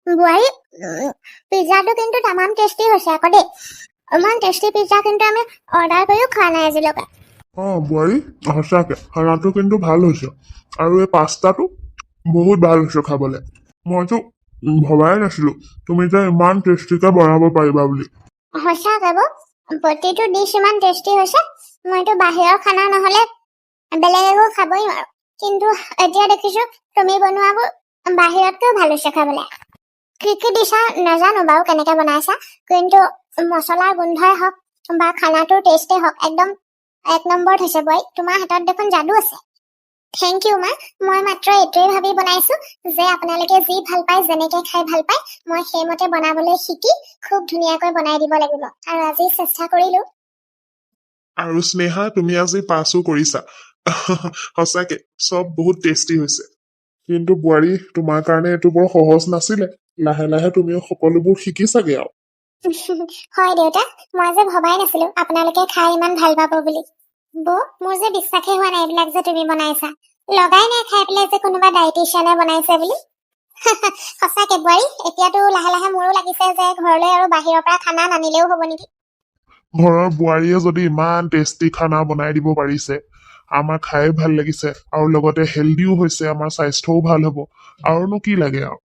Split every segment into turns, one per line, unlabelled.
বোৱাৰী পিজ্জাটো কিন্তু তামাম টেষ্টি হৈছে আকৌ দেই। ইমান টেষ্টি পিজ্জা কিন্তু আমি অৰ্ডাৰ কৰিও খোৱা নাই আজিলৈকে।
বোৱাৰী সঁচাকে খানাটো কিন্তু ভাল হৈছে আৰু এই পাস্তাটো বহুত ভাল হৈছে খাবলৈ। মইতো ভবাই নাছিলো তুমি যে ইমান টেষ্টিকে বনাব পাৰিবা বুলি।
সঁচাকে প্ৰতিটো ডিছ ইমান টেষ্টি হৈছে। মইতো বাহিৰৰ খানা নহলে বেলেগ একো খাবই নোৱাৰো, কিন্তু এতিয়া দেখিছো তুমি বনোৱাবোৰ বাহিৰতকৈও ভাল হৈছে খাবলৈ। কি কি দিছা নাজানো বাৰু কেনেকে বনাইছা, কিন্তু মছলাৰ গোন্ধই হওক বা খানাটোৰ টেষ্টেই হওক একদম এক নম্বৰ হৈছে বোৱাৰী। তোমাৰ হাতত দেখোন যাদু আছে। থেংক ইউ মা। মই মাত্ৰ এইটোৱে ভাবি বনাইছো যে আপোনালোকে যি ভাল পায়, যেনেকে খাই ভাল পায়, মই সেইমতে বনাবলৈ শিকি খুব ধুনীয়াকৈ বনাই দিব লাগিব, আৰু আজি চেষ্টা কৰিলো।
আৰু স্নেহা তুমি আজি পাছো কৰিছা। সঁচাকে চব বহুত টেষ্টি হৈছে। কিন্তু বোৱাৰী তোমাৰ কাৰণে এইটো বৰ সহজ নাছিলে। লাহে লাহে তুমিও সকলোবোৰ শিকিছাগে আৰু।
হয় দেউতা, মই যে ভবাই নাছিলো আপোনালোকে খাই ইমান ভাল পাব বুলি। মোৰ যে বিশ্বাসেই হোৱা নাই এইবিলাক যে তুমি বনাইছা। লগাই নাই খাই পেলাই যে কোনোবা ডায়েটিচিয়ানে বনাইছে বুলি। সঁচাকে বোৱাৰী, এতিয়াতো লাহে লাহে মোৰো লাগিছে যে ঘৰলৈ আৰু বাহিৰৰ পৰা খানা নানিলেও হ'ব নেকি।
ঘৰৰ বোৱাৰীয়ে যদি ইমান টেষ্টি খানা বনাই দিব পাৰিছে, আমাৰ খাই ভাল লাগিছে আৰু লগতে হেল্ডিও হৈছে, আমাৰ স্বাস্থ্যও ভাল হ'ব, আৰুনো কি লাগে আৰু।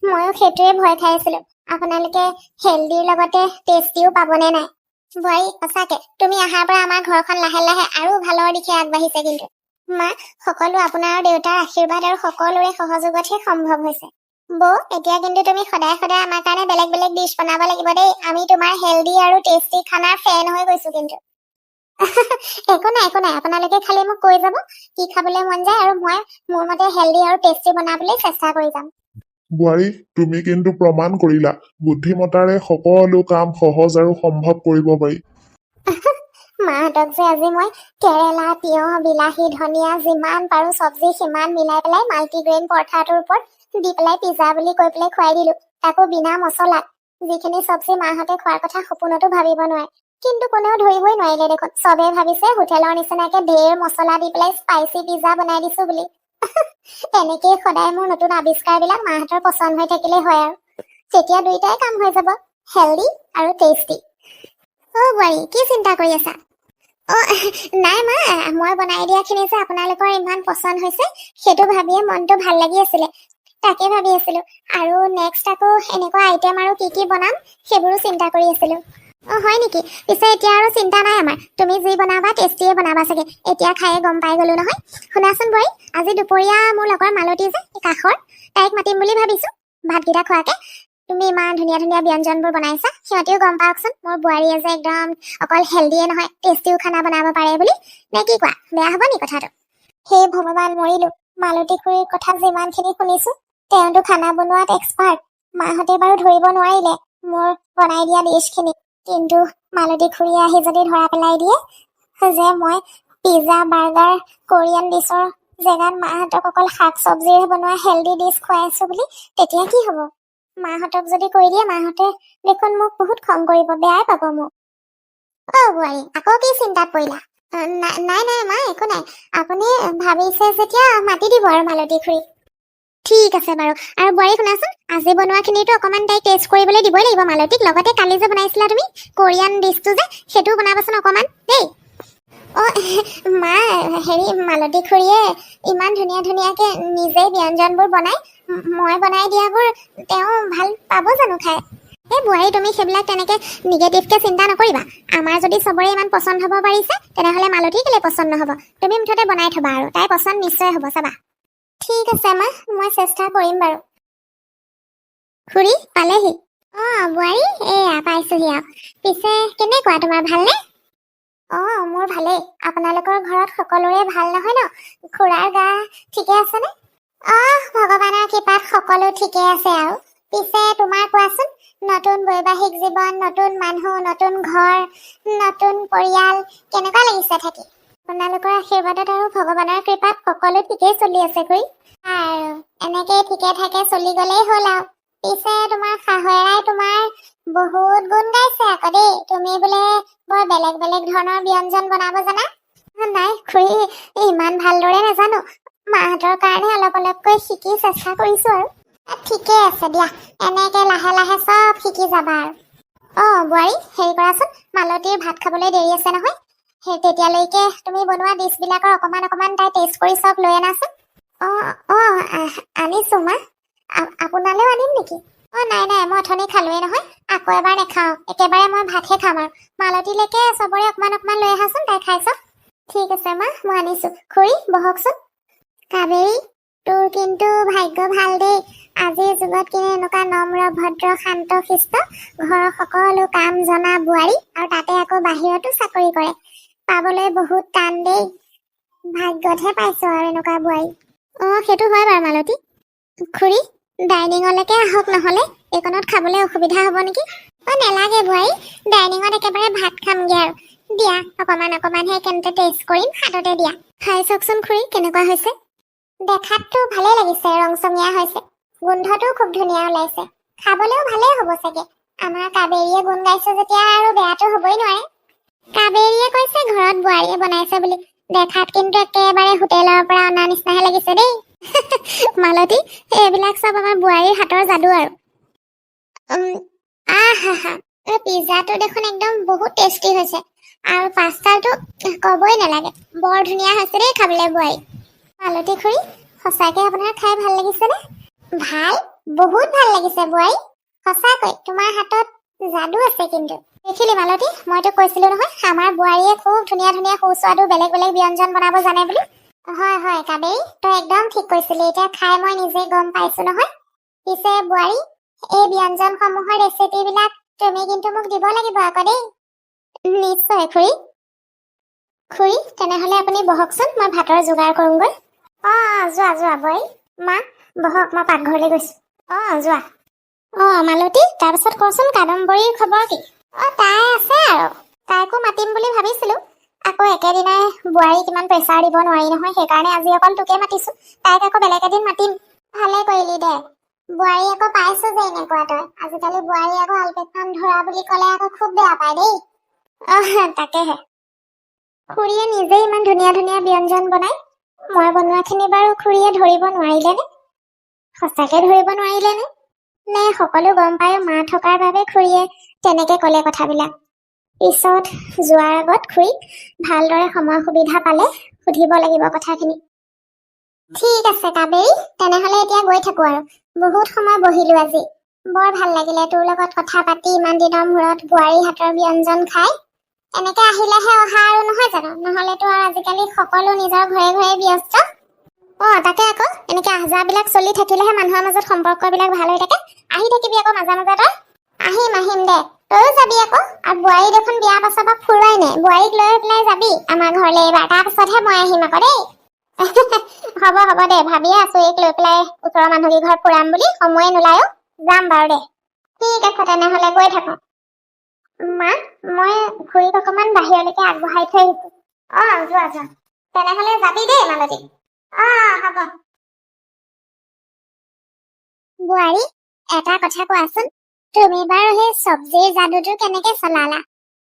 ময়ো সেইটোৱে ভয় খাই আছিলো, আপোনালোকে হেল্ডিৰ লগতে টেষ্টিও পাবনে নাই। বোৱাৰী সঁচাকে তুমি অহাৰ পৰা আমাৰ ঘৰখন লাহে লাহে আৰু ভালৰ দিশে আগবাঢ়িছে। কিন্তু মা, সকলো আপোনাৰ দেউতাৰ আশীৰ্বাদ আৰু সকলোৰে সহযোগতহে সম্ভৱ হৈছে। এতিয়া কিন্তু তুমি সদায় সদায় আমাৰ কাৰণে বেলেগ বেলেগ ডিছ বনাব লাগিব দেই। আমি তোমাৰ হেল্ডি আৰু টেষ্টি খানাৰ ফেন হৈ গৈছো কিন্তু। একো নাই একো নাই, আপোনালোকে খালি মোক কৈ যাব কি খাবলৈ মন যায়, আৰু মই মোৰ মতে হেল্ডি আৰু টেষ্টি বনাবলৈ চেষ্টা কৰি যাম।
বোৱাৰী তুমি কিন্তু প্ৰমাণ কৰিলা বুদ্ধিমতাৰে সকলো কাম সহজ আৰু সম্ভৱ কৰিব পাৰি।
মাহঁতক যে আজি মই কেৰেলা, তিয়হ, বিলাহী, ধনিয়া যিমান পাৰো চব্জি সিমান মিলাই পেলাই মাল্টিগ্ৰেইন পৰঠাটোৰ ওপৰত দি পেলাই পিজ্জা বুলি কৈ পেলাই খুৱাই দিলো, তাকো বিনা মছলাত। যিখিনি চব্জি মাহঁতে খোৱাৰ কথা সপোনতো ভাবিব নোৱাৰে, কিন্তু কোনেও ধৰিবই নোৱাৰিলে দেখোন। চবেই ভাবিছে হোটেলৰ নিচিনাকে ঢেৰ মছলা দি পেলাই স্পাইচি পিজ্জা বনাই দিছো বুলি। এনেকেই সদায় মোৰ নতুন আৱিষ্কাৰবিলাক মাহঁতৰ পচন্দ হৈ থাকিলে হয়, আৰু তেতিয়া দুইটাই কাম হৈ যাব, হেল্ডি আৰু টেষ্টি। বোৱাৰী কি চিন্তা কৰি আছা? নাই মা, মই বনাই দিয়াখিনি যে আপোনালোকৰ ইমান পচন্দ হৈছে সেইটো ভাবিয়ে মনটো ভাল লাগি আছিলে, তাকে ভাবি আছিলো। আৰু নেক্সট আকৌ এনেকুৱা আইটেম আৰু কি কি বনাম সেইবোৰো চিন্তা কৰি আছিলো। হয় নেকি? পিছে এতিয়া আৰু চিন্তা নাই আমাৰ, তুমি যি বনাবা টেষ্টিয়ে বনাবা চাগে। এতিয়া খায়ে গম পাই গলো নহয়। শুনাচোন বোৱাৰী, আজি দুপৰীয়া মোৰ লগৰ মালতী যে কাষৰ, তাইক মাতিম বুলি ভাবিছো ভাতকেইটা খোৱাকে। তুমি ইমান ধুনীয়া ধুনীয়া ব্যঞ্জনবোৰ বনাইছা, সিহঁতেও গম পাওকচোন মোৰ বোৱাৰীয়ে যে একদম অকল হেল্ডিয়ে নহয় টেষ্টিও খানা বনাব পাৰে বুলি। নে কি কোৱা? বেয়া হব নি কথাটো? সেই ভগৱান, মৰিলো। মালতী খুৰীৰ কথা যিমানখিনি শুনিছো তেওঁতো খানা বনোৱাত এক্সপাৰ্ট। মাহঁতে বাৰু ধৰিব নোৱাৰিলে মোৰ বনাই দিয়া ডিছখিনি, কিন্তু মালতী খুৰীয়ে আহি যদি ধৰা পেলাই দিয়ে যে মই পিজ্জা, বাৰ্গাৰ, কোৰিয়ান ডিছৰ জেগাত মাহঁতক অকল শাক চব্জিৰে বনোৱা হেল্ডি ডিছ খুৱাই আছো বুলি, তেতিয়া কি হব? মাহঁতক যদি কৈ দিয়ে মাহঁতে দেখোন মোক বহুত খং কৰিব, বেয়াই পাব মোক। বোৱাৰী আকৌ কি চিন্তাত পৰিলা? নাই নাই মা, একো নাই। আপুনি ভাবিছে যেতিয়া মাতি দিব আৰু মালতী খুৰী। ঠিক আছে বাৰু। আৰু বোৱাৰী শুনাচোন, আজি বনোৱাখিনিতো অকণমান তাইক টেষ্ট কৰিবলৈ দিবই লাগিব মালতীক। লগতে কালি যে বনাইছিলা তুমি কোৰিয়ান ডিছটো যে, সেইটোও বনাবাচোন অকণমান দেই। মা, মালতী খুৰীয়ে ইমান ধুনীয়া ধুনীয়াকে নিজেই ব্যঞ্জনবোৰ বনাই, মই বনাই দিয়াবোৰ তেওঁ ভাল পাব জানো খাই? বোৱাৰী তুমি সেইবিলাক তেনেকে নিগেটিভকে চিন্তা নকৰিবা। আমাৰ যদি চবৰে ইমান পচন্দ হ'ব পাৰিছে, তেনেহলে মালতী কেলে পচন্দ নহব? তুমি মুঠতে বনাই থবা, আৰু তাই পচন্দ নিশ্চয় হ'ব, চাবা। ঠিক আছে মা, মই চেষ্টা কৰিম বাৰু। খুৰী পালেহি? বোৱাৰী এয়া পাইছোহি আৰু। পিছে কেনেকুৱা, তোমাৰ ভালনে? মোৰ ভালেই। আপোনালোকৰ ঘৰত সকলোৰে ভাল নহয় ন? খুৰাৰ গা ঠিকে আছেনে? ভগৱানৰ কৃপাত সকলো ঠিকে আছে আৰু। পিছে তোমাৰ কোৱাচোন, নতুন বৈবাহিক জীৱন, নতুন মানুহ, নতুন ঘৰ, নতুন পৰিয়াল, কেনেকুৱা লাগিছে থাকি? আপোনালোকৰ আশীৰ্বাদত আৰু ভগৱানৰ কৃপাত সকলো ঠিকেই চলি আছে খুৰী। আৰু এনেকেই ঠিকে থাকে চলি গলেই হ'ল আৰু। পিছে তোমাৰ শাহুৱেৰাই তোমাৰ বহুত গুণ গাইছে আকৌ দেই। তুমি বোলে বৰ বেলেগ বেলেগ ধৰণৰ ব্যঞ্জন বনাব জানা? নাই খুৰী, ইমান ভালদৰে নাজানো। মাহঁতৰ কাৰণে অলপ অলপকৈ শিকি চেষ্টা কৰিছো আৰু। ঠিকে আছে দিয়া এনেকে লাহে লাহে চব শিকি যাবা আৰু বোৱাৰী হেৰি কৰাচোন মালতীৰ ভাত খাবলৈ দেৰি আছে নহয় সেই তেতিয়ালৈকে তুমি বনোৱা ডিছবিলাকৰ অকমান অকমান তাই টেষ্ট কৰি চব লৈ আনাচোন আনিছো মা আপোনালৈও আনিম নেকি নাই নাই মই অথনি খালোৱে নহয় আকৌ এবাৰ নাখাওঁ একেবাৰে মই ভাতহে খাম আৰু মালতীলৈকে চবৰে অকমান অকমান লৈ আহাচোন তাই খাই চাওক ঠিক আছে মা মই আনিছো খুৰী বহকচোন কাবেৰী তোৰ কিন্তু ভাগ্য ভাল দেই আজিৰ যুগত কিনে এনেকুৱা নম্ৰ ভদ্ৰ শান্ত শিষ্ট ঘৰৰ সকলো কাম জনা বোৱাৰী আৰু তাতে আকৌ বাহিৰতো চাকৰি কৰে পাবলৈ বহুত টান দেই ভাগ্যতহে পাইছো আৰু এনেকুৱা বোৱাৰী সেইটো হয় বাৰু মালতী খুৰী ডাইনিঙলৈকে আহক নহলে এইকণত খাবলৈ অসুবিধা হ'ব নেকি নেলাগে বোৱাৰী ডাইনিঙত একেবাৰে ভাত খামগে আৰু দিয়া অকমান অকমানহে কেনেকে টেষ্ট কৰিম হাততে দিয়া খাই চাওকচোন খুৰী কেনেকুৱা হৈছে দেখাততো ভালে লাগিছে ৰংচঙীয়া হৈছে গোন্ধটো খুব ধুনীয়া ওলাইছে খাবলৈও ভালেই হ'ব চাগে আমাৰ কাবেৰীয়ে গুণ গাইছে যেতিয়া আৰু বেয়াটো হ'বই নোৱাৰে কাবেৰীয়ে কৈছে ঘৰত বোৱাৰীয়ে বনাইছে বুলি দেখাত কিন্তু একেবাৰে হোটেলৰ পৰা অনা নিচিনাহে লাগিছে দেই মালতী এইবিলাক চব আমাৰ বোৱাৰীৰ হাতৰ যাদু আৰু পিজ্জাটো দেখোন একদম বহুত টেষ্টি হৈছে আৰু পাস্তাটো ক'বই নালাগে বৰ ধুনীয়া হৈছে দেই খাবলৈ বোৱাৰী মালতী খুৰী সঁচাকৈ আপোনাৰ খাই ভাল লাগিছেনে ভাল বহুত ভাল লাগিছে বোৱাৰী সঁচাকৈ তোমাৰ হাতত যাদু আছে কিন্তু দেখিলি মালতী মইতো কৈছিলো নহয় আমাৰ বোৱাৰীয়ে খুব ধুনীয়া ধুনীয়া সুস্বাদু বেলেগ বেলেগ ব্যঞ্জন বনাব জানে বুলি হয় হয় কাবেৰী তই একদম ঠিক কৈছিলি এতিয়া খাই মই নিজে গম পাইছো নহয় পিছে বোৱাৰী এই ব্যঞ্জনসমূহৰ ৰেচিপিবিলাক তুমি কিন্তু মোক দিব লাগিব আকৌ দেই নিশ্চয় খুৰী তেনেহ'লে আপুনি বহকচোন মই ভাতৰ যোগাৰ কৰোঁগৈ যোৱা বোৱাৰী মা বহক মই পাকঘৰলৈ গৈছো যোৱা মালতী তাৰপিছত কচোন কাদম্বৰীৰ খবৰ কি তাই আছে আৰু তাইকো মাতিম বুলি ভাবিছিলো আকৌ একেদিনাই বোৱাৰীক ইমান প্ৰেছাৰ দিব নোৱাৰি নহয় সেইকাৰণে আজি অকল তোকে মাতিছো তাইক আকৌ বেলেগ এদিন মাতিম ভালে কৰিলি দে বোৱাৰী আকৌ পাইছো যে এনেকুৱা তই আজিকালি বোৱাৰী আকৌ আলপেচান ধৰা বুলি ক'লে আকৌ খুব বেয়া পায় দেই তাকেহে খুৰীয়ে নিজে ইমান ধুনীয়া ধুনীয়া ব্যঞ্জন বনাই মই বনোৱাখিনি বাৰু খুৰীয়ে ধৰিব নোৱাৰিলেনে সঁচাকে ধৰিব নোৱাৰিলেনে নে সকলো গম পায়ো মা থকাৰ বাবে খুৰীয়ে তেনেকে ক'লে কথাবিলাক পিছত যোৱাৰ আগত খুৰীক ভালদৰে সময় সুবিধা পালে সুধিব লাগিব কথাখিনি ঠিক আছে কাবেৰী তেনেহ'লে এতিয়া গৈ থাকো আৰু বহুত সময় বহিলো আজি বৰ ভাল লাগিলে তোৰ লগত কথা পাতি ইমান দিনৰ মূৰত বোৱাৰী হাতৰ ব্যঞ্জন খাই এনেকে আহিলেহে অহা আৰু নহয় জানো নহ'লেতো আৰু আজিকালি সকলো নিজৰ ঘৰে ঘৰে ব্যস্ত তাকে আকৌ এনেকে আহযাহবিলাক চলি থাকিলেহে মানুহৰ মাজত সম্পৰ্কবিলাক ভাল হৈ থাকে আহি থাকিবি আকৌ মাজে মাজে তই আহিম দে তইও যাবি আকৌ আৰু বোৱাৰী দেখোন বিয়া পাছৰ পৰা ফুৰোৱাই নাই বোৱাৰীক লৈ পেলাই যাবি আমাৰ ঘৰলৈ এইবাৰ তাৰপিছতহে মই আহিম আকৌ দেই হ'ব দে ভাবিয়ে আছো এইক লৈ পেলাই ওচৰৰ মানুহৰ ঘৰত ফুৰাম বুলি সময়ে নোলায়ো যাম বাৰু দে ঠিক আছে তেনেহ'লে গৈ থাকো মা মই খুৰীক অকমান বাহিৰলৈকে আগবঢ়াই থৈ আহিছো যোৱা তেনেহ'লে যাবি দেই মালতী হ'ব বোৱাৰী এটা কথা কোৱাচোন তুমি বাৰু সেই চব্জিৰ যাদুটো কেনেকে চলালা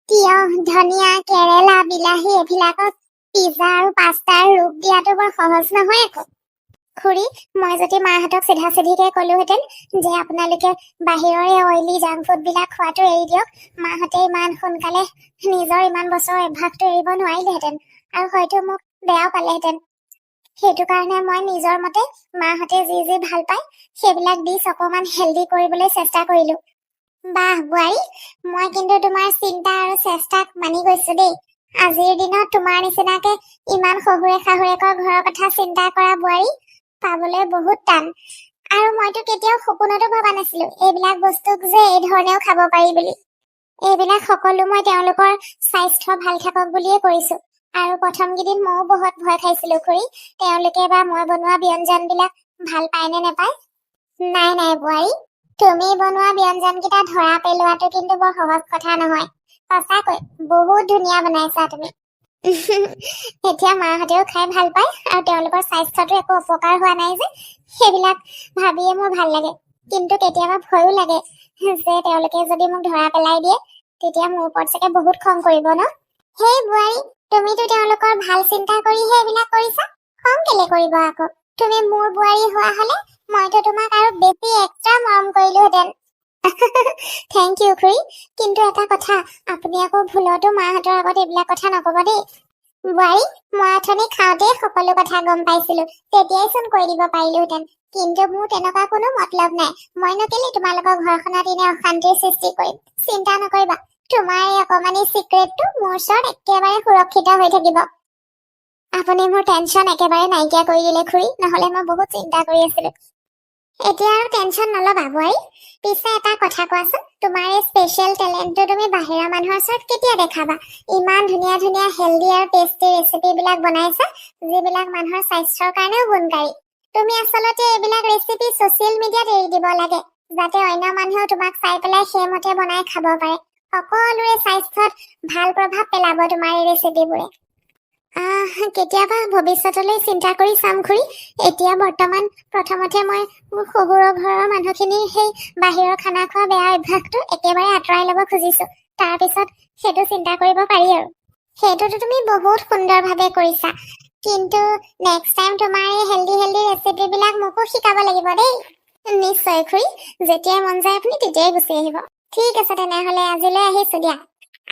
তিয়হ ধনিয়া কেৰেলা বিলাহী এইবিলাকক পিজ্জা আৰু পাস্তাৰ ৰূপ দিয়াটো বৰ সহজ নহয় আকৌ খুৰী মই যদি মাহঁতক চিধা চিধিকে ক'লোহেঁতেন যে আপোনালোকে বাহিৰৰে অইলি জাংক ফুডবিলাক খোৱাটো এৰি দিয়ক মাহঁতে ইমান সোনকালে নিজৰ ইমান বছৰৰ অভ্যাসটো এৰিব নোৱাৰিলেহেঁতেন আৰু হয়তো মোক বেয়াও পালেহেঁতেন সেইটো কাৰণে মই নিজৰ মতে মাহঁতে যি যি ভাল পায় সেইবিলাক ডিছ অকমান হেল্ডি কৰিবলৈ চেষ্টা কৰিলো বাহ বোৱাৰী মই কিন্তু তোমাৰ চিন্তা আৰু চেষ্টাক মানি গৈছো দেই আজিৰ দিনত তোমাৰ নিচিনাকে ইমান শহুৰে শাহুৰেকৰ ঘৰৰ কথা চিন্তা কৰা বোৱাৰী পাবলৈ বহুত টান আৰু মইতো কেতিয়াও সপোনতো ভবা নাছিলো এইবিলাক বস্তুক যে এই ধৰণেও খাব পাৰি বুলি এইবিলাক সকলো মই তেওঁলোকৰ স্বাস্থ্য ভাল থাকক বুলিয়ে কৰিছো আৰু প্ৰথম কেইদিন ময়ো বহুত ভয় খাইছিলো খুৰী তেওঁলোকে বা মই বনোৱা ব্যঞ্জনবিলাক ভাল পায় নে নেপায় নাই বোৱাৰী তুমি বনোৱা ব্যঞ্জনকেইটা ধৰা পেলোৱাটো কিন্তু বৰ সহজ কথা নহয় সঁচাকৈ বহুত ধুনীয়া বনাইছা তুমি এতিয়া মাহঁতেও খাই ভাল পায় আৰু তেওঁলোকৰ স্বাস্থ্যটো একো অপকাৰ হোৱা নাই যে সেইবিলাক ভাবিয়ে মোৰ ভাল লাগে কিন্তু কেতিয়াবা ভয়ো লাগে যে তেওঁলোকে যদি মোক ধৰা পেলাই দিয়ে তেতিয়া মোৰ ওপৰত চাগে বহুত খং কৰিব ন সেই বোৱাৰী তুমিতো তেওঁলোকৰ ভাল চিন্তা কৰিহে এইবিলাক কৰিছা খং কেলে কৰিব আকৌ তুমি মোৰ বোৱাৰী হোৱা হলে মইতো তোমাক আৰু বেছি থেংক ইউ খুৰী। কিন্তু এটা কথা, আপুনি আকৌ ভুলতো মাহঁতৰ আগত এইবিলাক কথা নকব দেই। বোৱাৰী, মই অথনি খাওঁতে সকলো কথা গম পাইছিলো, তেতিয়াই চোন কৈ দিব পাৰিলোহেঁতেন। কিন্তু মোৰ তেনেকুৱা কোনো মতলব নাই। মইনো কেলে তোমালোকৰ ঘৰখনত এনে অশান্তিৰ সৃষ্টি কৰিম। চিন্তা নকৰিবা, তোমাৰ এই অকমানি চিক্ৰেটটো মোৰ ওচৰত একেবাৰে সুৰক্ষিত হৈ থাকিব। আপুনি মোৰ টেনচন একেবাৰে নাইকিয়া কৰি দিলে খুৰী, নহলে মই বহুত চিন্তা কৰি আছিলো। এতিয়া আৰু টেনচন নলবা বোৱাৰী। পিছে এটা কথা কোৱাচোন, তোমাৰ এই স্পেচিয়েল টেলেণ্টটো তুমি বাহিৰা মানুহৰ ওচৰত কেতিয়া দেখাবা? ইমান ধুনীয়া ধুনীয়া হেল্ডি আৰু টেষ্টি ৰেচিপি বিলাক বনাইছা, যিবিলাক মানুহৰ স্বাস্থ্যৰ কাৰণেও গুণকাৰী। তুমি আচলতে এইবিলাক ৰেচিপি ছচিয়েল মিডিয়াত এৰি দিব লাগে, যাতে অন্য মানুহেও তোমাক চাই পেলাই সেইমতে বনাই খাব পাৰে। সকলোৰে স্বাস্থ্যত ভাল প্ৰভাৱ পেলাব তোমাৰ এই ৰেচিপিবোৰে। কেতিয়াবা ভৱিষ্যতলৈ চিন্তা কৰি চাম খুৰী। এতিয়া বৰ্তমান প্ৰথমতে মই মোৰ শহুৰৰ ঘৰৰ মানুহখিনিৰ সেই বাহিৰৰ খানা খোৱা বেয়া অভ্যাসটো একেবাৰে আঁতৰাই ল'ব খুজিছো। তাৰপিছত সেইটো চিন্তা কৰিব পাৰি আৰু। সেইটোতো তুমি বহুত সুন্দৰভাৱে কৰিছা, কিন্তু নেক্সট টাইম তোমাৰ এই হেল্ডি ৰেচিপিবিলাক মোকো শিকাব লাগিব দেই। নিশ্চয় খুৰী, যেতিয়াই মন যায় আপুনি তেতিয়াই গুচি আহিব। ঠিক আছে তেনেহলে আজিলৈ আহিছো দিয়া।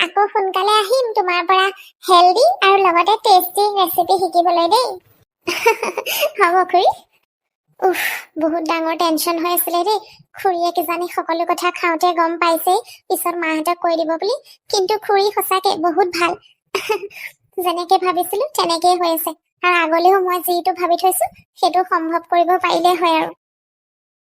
আকৌ সোনকালে আহিম তোমাৰ পৰা হেল্ডি আৰু লগতে টেষ্টি ৰেচিপি শিকিবলৈ দেই। হ'ব খুৰী। উফ, বহুত ডাঙৰ টেনচন হৈ আছিলে দেই। খুৰীয়ে কিজানি সকলো কথা খাওঁতে গম পাইছেই, পিছত মাহঁতক কৈ দিব বুলি। কিন্তু খুৰী সঁচাকে বহুত ভাল। যেনেকে ভাবিছিলো তেনেকেই হৈ আছে, আৰু আগলৈও মই যিটো ভাবি থৈছো সেইটো সম্ভৱ কৰিব পাৰিলে হয় আৰু।